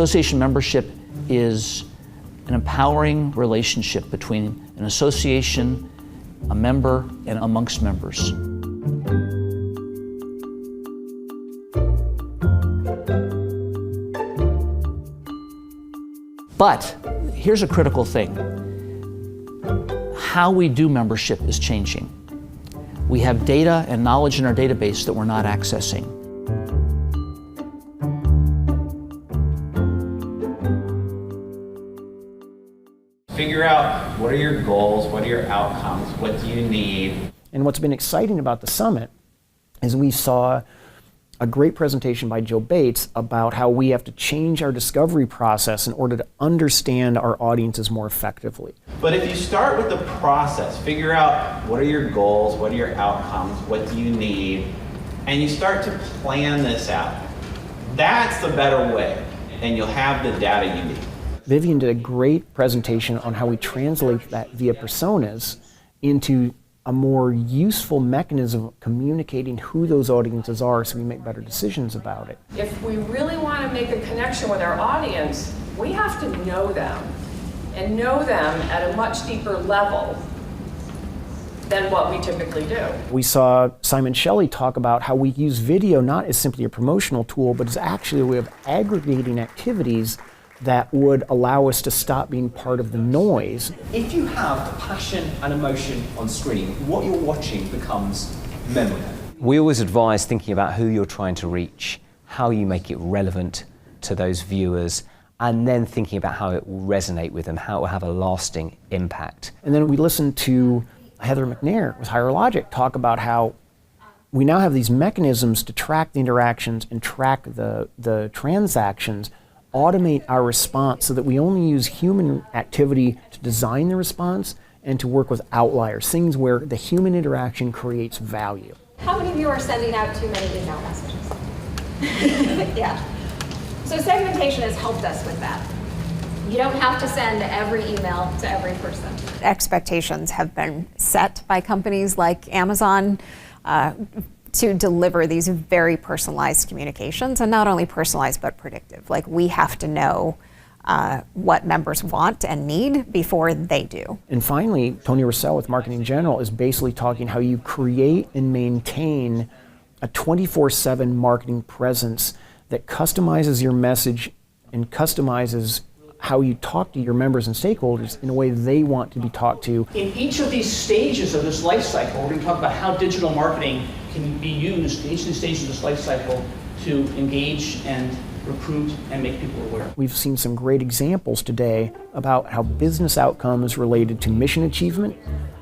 Association membership is an empowering relationship between an association, a member, and amongst members. But here's a critical thing. How we do membership is changing. We have data and knowledge in our database that we're not accessing. Figure out what are your goals, what are your outcomes, what do you need. And what's been exciting about the summit is we saw a great presentation by Joe Bates about how we have to change our discovery process in order to understand our audiences more effectively. But if you start with the process, figure out what are your goals, what are your outcomes, what do you need, and you start to plan this out, that's the better way, and you'll have the data you need. Vivian did a great presentation on how we translate that via personas into a more useful mechanism of communicating who those audiences are so we make better decisions about it. If we really want to make a connection with our audience, we have to know them, and know them at a much deeper level than what we typically do. We saw Simon Shelley talk about how we use video not as simply a promotional tool, but as actually a way of aggregating activities that would allow us to stop being part of the noise. If you have passion and emotion on screen, what you're watching becomes memorable. We always advise thinking about who you're trying to reach, how you make it relevant to those viewers, and then thinking about how it will resonate with them, how it will have a lasting impact. And then we listened to Heather McNair with Higher Logic talk about how we now have these mechanisms to track the interactions and track the transactions, automate our response so that we only use human activity to design the response and to work with outliers, things where the human interaction creates value. How many of you are sending out too many email messages? Yeah. So segmentation has helped us with that. You don't have to send every email to every person. Expectations have been set by companies like Amazon to deliver these very personalized communications, and not only personalized but predictive. Like, we have to know what members want and need before they do. And finally, Tony Russell with Marketing General is basically talking how you create and maintain a 24/7 marketing presence that customizes your message and customizes how you talk to your members and stakeholders in a way they want to be talked to. In each of these stages of this life cycle, we're going to talk about how digital marketing can be used in each of these stages of this life cycle to engage and recruit and make people aware. We've seen some great examples today about how business outcomes related to mission achievement,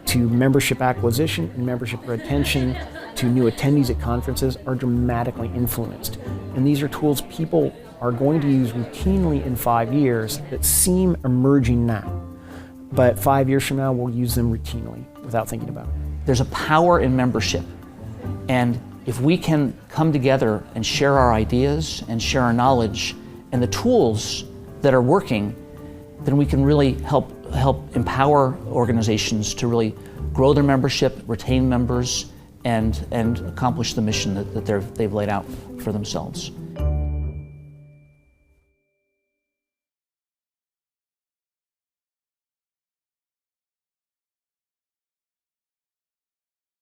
to membership acquisition and membership retention, to new attendees at conferences are dramatically influenced. And these are tools people are going to use routinely in 5 years that seem emerging now. But 5 years from now, we'll use them routinely without thinking about it. There's a power in membership. And if we can come together and share our ideas and share our knowledge and the tools that are working, then we can really help empower organizations to really grow their membership, retain members, and accomplish the mission that they've laid out for themselves.